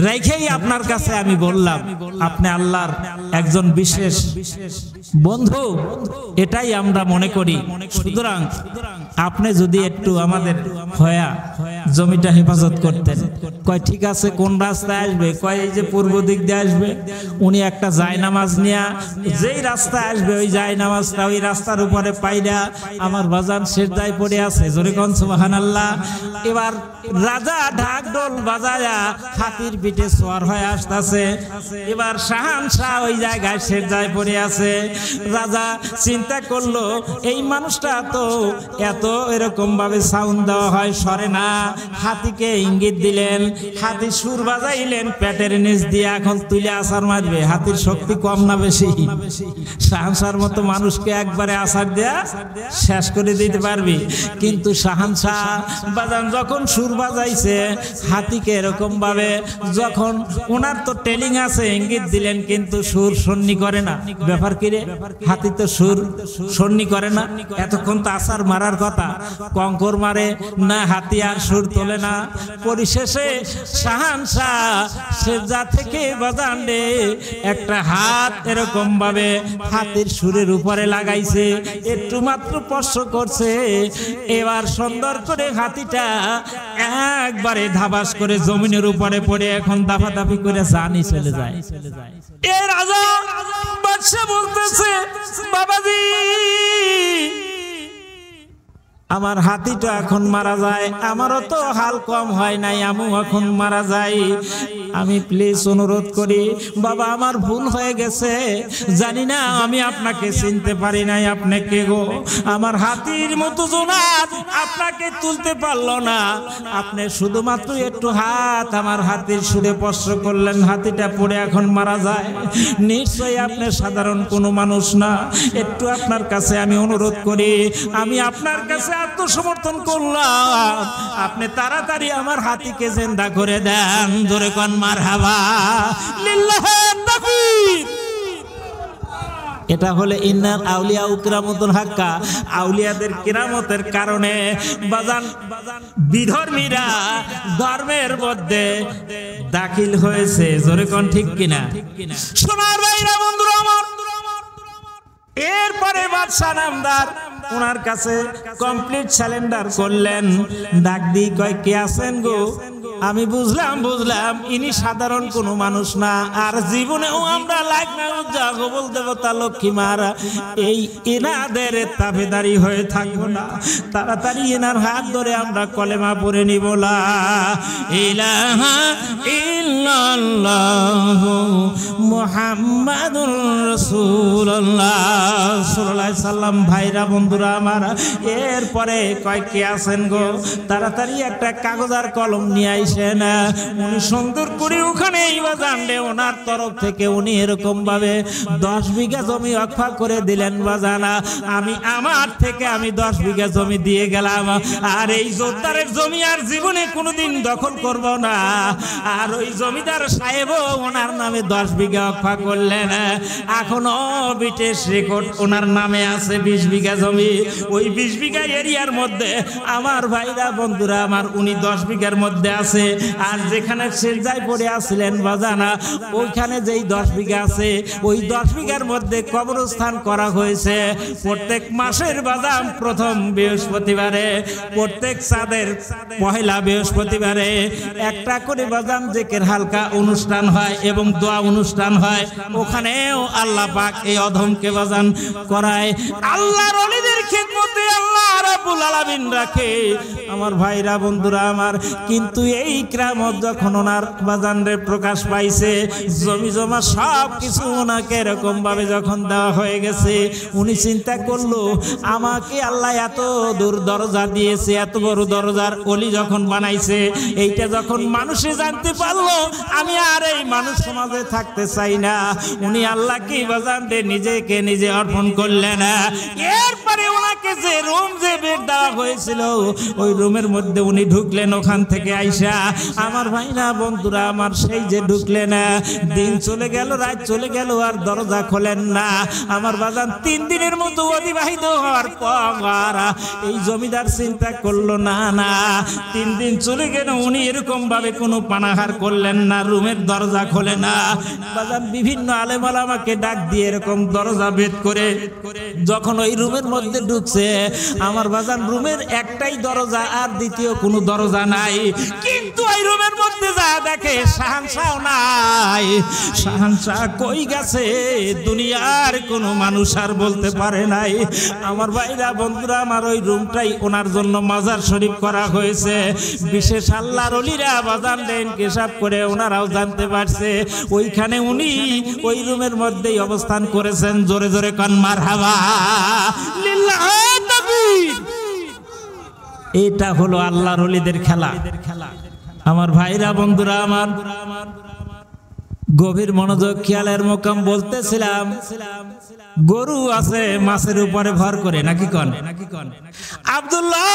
রেখেই আপনার কাছে আমি বললাম, আপনি আল্লাহর একজন বিশেষ বন্ধু, এটাই আমরা মনে করি। সুতরাং আপনি যদি একটু আমাদের হয়া জমিটা হেফাজত করতেন। কয় ঠিক আছে, কোন রাস্তায় আসবে? কয় এই যে পূর্ব দিক দিয়ে আসবে। উনি একটা জায়নামাজ নিয়ে যেই রাস্তায় আসবে ওই জায়নামাজটা ওই রাস্তার উপরে পাইরা আমার বাজান সেজদায় পড়ে আছে, জোরে কোন সুবহানাল্লাহ। এবার রাজা ঢাক ঢোল বাজায়া হাতির পিঠে সওয়ার হয়ে আসতেছে। এবার শাহানশাহ ওই জায়গায় সেজদায় পড়ে আছে। রাজা চিন্তা করলো এই মানুষটা তো এত এরকম ভাবে সাউন্ড দেওয়া হয় সরে না। হাতিকে ইঙ্গিত দিলেন, হাতি সুর বাজাইলেন পেটের নিচ দিয়ে, এখন তুলে আছাড় মারবে। হাতির শক্তি কম না বেশি? শাহানশাহর মতো মানুষকে একবারে আছাড় দেয়া শেষ করে দিতে পারবি। কিন্তু শাহানশাহ বাজান যখন সুর বাজাইছে হাতিকে এরকম ভাবে, যখন ওনার তো টেলিং আছে, ইঙ্গিত দিলেন কিন্তু সুর সন্নি করে না। ব্যাপার কি রে, হাতি তো সুর সন্নি করে না? এতক্ষণ তো আছাড় মারার কথা, কঙ্কর মারে না, হাতি আর সুর তোলে না। পরিশেষে শাহানশাহ সেজদা থেকে বাজান রে একটা হাত এরকম ভাবে হাতির সুরের উপরে লাগাইছে, একটু মাত্র স্পর্শ করছে। এবার সুন্দর করে হাতিটা একবারে ধাবাস করে জমিনের উপরে পড়ে এখন দাফাদাফি করে জানি চলে যায়। এ রাজা বাদশা বলতেছে, বাবাজি আমার হাতিটা এখন মারা যায়, আমারও তো হাল কম হয় নাই, আমিও এখন মারা যাই। আমি প্লিজ অনুরোধ করি বাবা, আমার ভুল হয়ে গেছে, জানি না আমি আপনাকে চিনতে পারি নাই, আপনি কে গো? আমার হাতির মতো জোনাত আপনাকে তুলতে পারলো না, আপনি শুধুমাত্র একটু হাত আমার হাতির সুরে স্পর্শ করলেন, হাতিটা পড়ে এখন মারা যায়, নিশ্চয়ই আপনি সাধারণ কোনো মানুষ না, একটু আপনার কাছে আমি অনুরোধ করি, আমি আপনার কাছে আত্মসমর্পণ করলাম, আপনি তাড়াতাড়ি আমার হাতিকে জিন্দা করে দেন। জোরে কোন মারহাবা, লিল্লাহি তাকবীর। এটা হলে ইন্নাল আউলিয়া কিরামাতুল হাক্কা, আউলিয়াদের কিরামতের কারণে বাজান বিধর্মীরা ধর্মের মধ্যে দাখিল হয়েছে। জোরে কোন ঠিক কিনা? সোনার ভাইরা বন্ধুরা আমার, এরপরে বাদশা নামদার ওনার কাছে কমপ্লিট সারেন্ডার করলেন, ডাক দি কয় কে আছেন গো? আমি বুঝলাম ইনি সাধারণ কোনো মানুষ না, আর জীবনেও আমরা লাইক না জগবল দেবতা লক্ষ্মী মারা এই এনাদের তাবেদারি হয়ে থাকবো না, তাড়াতাড়ি এনার হাত ধরে আমরা কলেমা পড়ে নিব, লা ইলাহা ইল্লাল্লাহু মুহাম্মাদুর রাসূলুল্লাহ সাল্লাল্লাহু আলাইহি সাল্লাম। ভাইরা বন্ধুরা আমার, এরপরে কয় কে আছেন গো? তাড়াতাড়ি একটা কাগজ আর কলম নিয়ে আইসেন। উনি সুন্দর করে ওখানে বাজানডে ওনার তরফ থেকে উনি এরকম ভাবে 10 বিঘা জমি ওয়াকফ করে দিলেন। বাজানা আমি আমার থেকে আমি 10 বিঘা জমি দিয়ে গেলাম, আর এই জোরদারের জমি আর জীবনে কোনোদিন দখল করব না। আর ওই জমিদার সাহেবও ওনার নামে 10 বিঘা ওয়াকফ করলেন, এখনো ব্রিটিশ রেকর্ড ওনার নামে আছে 20 বিঘা জমি। ওই 20 বিঘা এরিয়ার মধ্যে আমার ভাইরা বন্ধুরা আমার উনি 10 বিঘার মধ্যে আছে, আর যেখানে সেজদায় পড়ে আসছিলেন বাজানা ওইখানে যেই 10 বিঘা আছে ওই 10 বিঘার মধ্যে কবরস্থান করা হয়েছে। প্রত্যেক মাসের বাদাম প্রথম বৃহস্পতিবারে, প্রত্যেক চাঁদের পহেলা বৃহস্পতিবারে একটা করে বাদাম জেকের হালকা অনুষ্ঠান হয় এবং দোয়া অনুষ্ঠান হয়। ওখানেও আল্লাহ পাক এই অধমকে বাজান করায়। আল্লাহর ওলিদের খিদমতে আল্লাহ রাব্বুল আলামিন রাখে আমার ভাইরা বন্ধুরা আমার। কিন্তু এই কিরামত যখন ওনার বাজানরে প্রকাশ পাইছে, জমি জমা সব কিছু ওনাকে এরকম ভাবে যখন দেওয়া হয়ে গেছে, উনি চিন্তা করলো আমাকে আল্লাহ এত দূর দরজা দিয়েছে, এত বড় দরজার অলি যখন বানাইছে, এইটা যখন মানুষে জানতে পারলো আমি আর এই মানুষ সমাজে থাকতে চাই না। উনি আল্লাহকে বাজানরে নিজেকে নিজে অর্পণ করলেন। এরপরে ওনাকে যে রুম যে বেড দেওয়া হয়েছিল ওই রুমের মধ্যে উনি ঢুকলেন। ওখান থেকে আইসা আমার ভাইরা বন্ধুরা আমার সেই যে ঢুকলেন, দিন চলে গেল, রাত চলে গেল, আর দরজা খোলেন না। আমার বাজান 3 দিনের মতো অতিবাহিত হওয়ার পর এই জমিদার চিন্তা করলো না 3 দিন চলে গেল, উনি এরকম ভাবে কোনো পানাহার করলেন না, রুমের দরজা খোলে না। বাজান বিভিন্ন আলেম ওলামাকে ডাক দিয়ে এরকম দরজা ভেদ করে যখন ওই রুমের মধ্যে ঢুকছে, আমার বাজান রুমের একটাই দরজা, আর দ্বিতীয় কোনো দরজা নাই। কিন্তু ওই রুমের মধ্যে যা দেখে শাহানশাহ নাই। শাহানশাহ কই গেছে দুনিয়ার কোনো মানুষ আর বলতে পারে নাই। আমার ভাইরা বন্ধুরা আমার ওই রুমটাই ওনার জন্য মাজার শরীফ করা হয়েছে। বিশেষ আল্লাহর ওলিরা বাজান দেন কেশাব করে ওনারাও জানতে পারছে ওইখানে উনি ওই রুমের মধ্যেই অবস্থান করেছেন। জোরে জোরে কান মারহাবা, লিল্লাহি তাকবীর। এটা হলো আল্লাহর ওলিদের খেলা। আমার ভাইরা বন্ধুরা আমার, গভীর মনোযোগ খেয়ালের মোকাম বলতেছিলাম, গরু আছে মাছের উপরে ভর করে, নাকি কন আব্দুল্লাহ?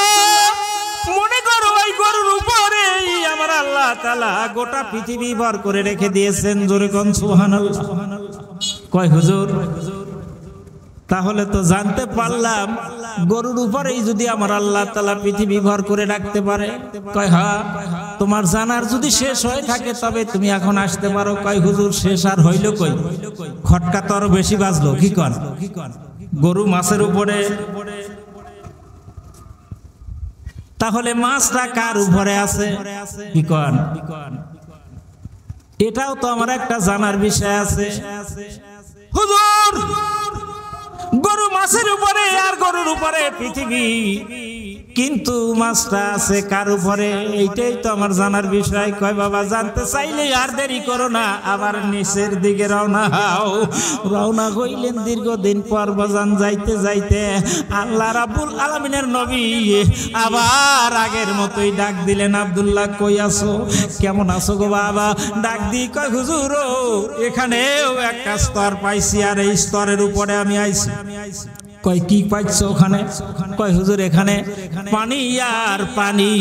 মনে করো ওই গরুর উপরে আমার আল্লাহ তাআলা গোটা পৃথিবী ভর করে রেখে দিয়েছেন। জোরে কোন সুবহানাল্লাহ। কয় হুজুর, তাহলে তো জানতে পারলাম গরুর উপরেই যদি আমার আল্লাহ তাআলা পৃথিবী ভর করে রাখতে পারে। কয় হ্যাঁ, তোমার জানার যদি শেষ হয়ে থাকে তবে তুমি এখন আসতে পারো। কয় হুজুর, শেষ আর হইল কই, খটকা তো আরো বেশি বাজলো। কি কন? গরু মাছের উপরে, তাহলে মাছটা কার উপরে আছে? কি কন? এটাও তো আমার একটা জানার বিষয় আছে। হুজুর, গরু মাছের উপরে আর গরুর উপরে পৃথিবী কিন্তু মাছটা আছে কার উপরে, এইটাই তো আমার জানার বিষয়। কয় বাবা জানতে চাইলে আর দেরি করো না, আবার নিচের দিকে রওনা হও। রওনা হইলেন দীর্ঘদিন পর বাজান যাইতে যাইতে আল্লাহ রাব্বুল আলামিনের নবী আবার আগের মতোই ডাক দিলেন, আব্দুল্লাহ কই আছো, কেমন আছো গো বাবা? ডাক দি কয় হুজুর এখানেও একটা স্তর পাইছি, আর এই স্তরের উপরে আমি আইছি। কয় কি পাইছো ওখানে? কয় হুজুর এখানে পানি আর পানি।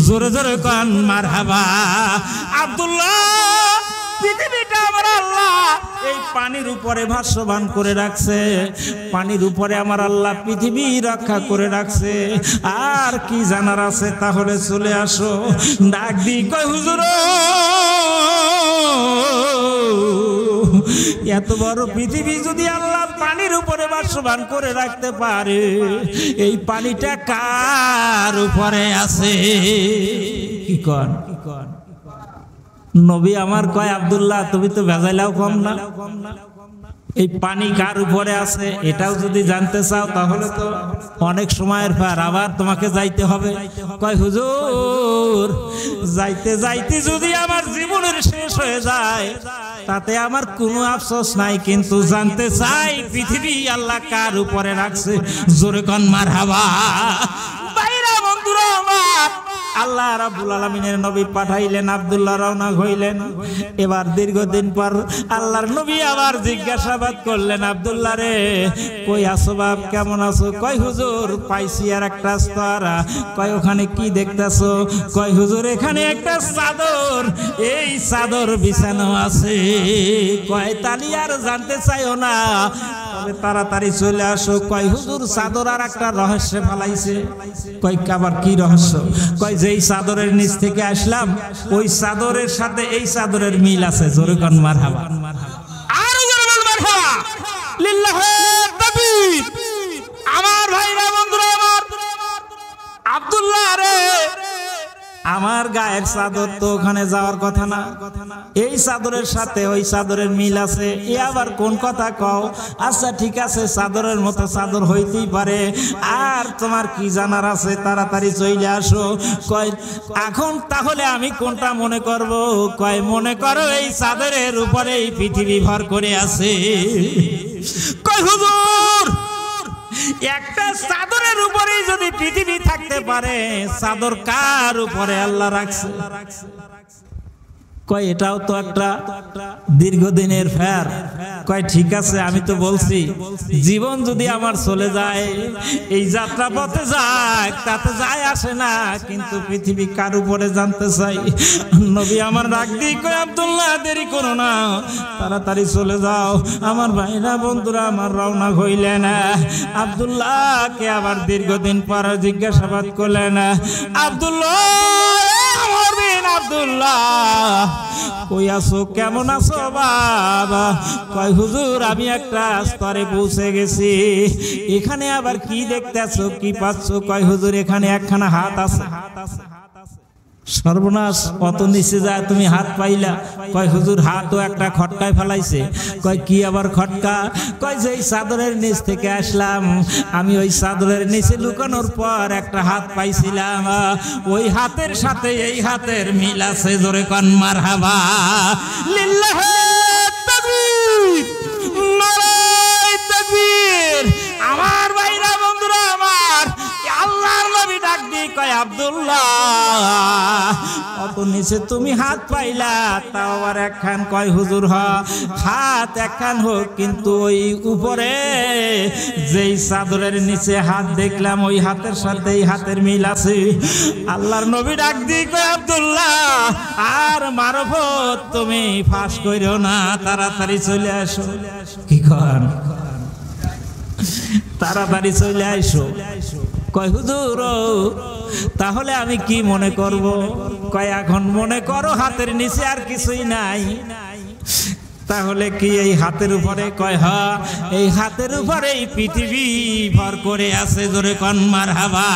জোরে জোরে কান মারহাবা। আব্দুল্লাহ পৃথিবীটা আমার আল্লাহ এই পানির উপরে ভাসমান করে রাখছে, পানির উপরে আমার আল্লাহ পৃথিবী রক্ষা করে রাখছে। আর কি জানার আছে তাহলে চলে আসো। ডাক দি কয় হুজুর এত বড় পৃথিবী যদি আল্লাহ পানির উপরে বাসমান করে রাখতে পারে, এই পানিটা কার উপরে আছে? কি কন নবী আমার? কয় আব্দুল্লাহ তুমি তো ভেজাইলাও কম না, এই পানি কার উপরে আছে এটাও যদি জানতে চাও তাহলে তো অনেক সময়ের পর আবার তোমাকে যাইতে হবে। কয় হুজুর যাইতে যাইতে যদি আমার জীবনের শেষ হয়ে যায় তাতে আমার কোনো আফসোস নাই, কিন্তু জানতে চাই পৃথিবী আল্লাহ কার উপরে রাখছে। জোরে কান মারহাবা। বাইরা বন্ধুরা আমার, আল্লাহ রাব্বুল আলামিনের নবী পাঠাইলেন, আব্দুল্লাহ রওনা হইলেন। এবার দীর্ঘদিন পর আল্লাহর নবী আবার জিজ্ঞাসাবাদ করলেন, আব্দুল্লাহ রে কই আছো বাপ, কেমন আছো? কয় হুজুর পাইছি আর একটা স্তর। কয় ওখানে কি দেখতেছো? কয় হুজুর এখানে একটা চাদর, এই চাদর বিছানো আছে। কয় তালি আর জানতে চাইও না, তবে তাড়াতাড়ি চলে আসো। কয় হুজুর চাদর আর একটা রহস্য ফেলাইছে। কয় আবার কি রহস্য? কয় যেই চাদরের নিচ থেকে আসলাম ওই চাদরের সাথে এই চাদরের মিল আছে। জোরে কান মারহাবা। আরো জোরে বল মারহাবা। লিল্লাহি তাকবীর। আমার ভাইরা বন্ধুরা আমার, আব্দুল্লাহ রে আমার গায়ের চাদর তো ওখানে যাওয়ার কথা না, এই চাদরের সাথে ওই চাদরের মিল আছে। এ আবার কোন কথা কও? আচ্ছা ঠিক আছে, চাদরের মতো চাদর হইতেই পারে, আর তোমার কি জানার আছে তাড়াতাড়ি চলে আসো। কয় এখন তাহলে আমি কোনটা মনে করব? কয় মনে করো এই চাদরের উপরে এই পৃথিবী ভর করে আছে। কয় হুজুর একটা চাদরের উপরে যদি পৃথিবী থাকতে পারে, চাদর কার উপরে আল্লাহ রাখছে? কয় এটাও তো একটা দীর্ঘদিনের ফের। কয় ঠিক আছে আমি তো বলছি জীবন যদি আমার চলে যায়, এই যাত্রা পথে যায় তাতে যায় আসে না, কিন্তু পৃথিবী কার উপরে জানতে চাই। নবী আমার ডাক দিয়ে কয় আব্দুল্লাহ দেরি করো না, তাড়াতাড়ি চলে যাও। আমার ভাইরা বন্ধুরা আমার রওনা হইলেন। আব্দুল্লাহকে আবার দীর্ঘদিন পর জিজ্ঞাসাবাদ করলেন, আব্দুল্লাহ আব্দুল্লাহ কই আছো, কেমন আছো বাবা? কয় হুজুর আমি একটা স্তরে পৌঁছে গেছি, এখানে আবার কি দেখতেছো, কি পাচ্ছ? কয় হুজুর এখানে একখানা হাত আছে। সর্বনাশ, কত নিচে যায় তুমি হাত পাইলা? কয় হুজুর হাতও একটা খটকায় ফেলাইছে। কয় কি আবার খটকা? কয় যে চাদরের নিচ থেকে আসলাম আমি, ওই চাদরের নিচে লুকানোর পর একটা হাত পাইছিলাম, ওই হাতের সাথে এই হাতের মিল আছে। জোরে কান মারহাবা। লিল্লাহি তাকবীর, নারায়ে তাকবীর। আমার ভাইরা বন্ধুরা আমার, আল্লাহর নবী ডাক দিয়ে কয় আব্দুল্লাহ কত নিচে তুমি হাত পাইলা? তাও আবার একখান। কয় হুজুর হাত একখান হোক, কিন্তু ওই উপরে যেই চাদরের নিচে হাত দেখলাম ওই হাতের সাথে এই হাতের মিল আছে। আল্লাহর নবী ডাক দিয়ে কয় আব্দুল্লাহ আর মারফত তুমি ফাঁস কইরো না, তাড়াতাড়ি চলে আসো। কি কর? তাড়াতাড়ি চলে আইসো। কয় হুজুর তাহলে আমি কি মনে করব? কয় এখন মনে করো হাতের নিচে আর কিছুই নাই। তাহলে কি এই হাতের উপরে? কয় হ্যাঁ, এই হাতের উপরে এই পৃথিবী ভর করে আছে। জোরে কান মারহাবা।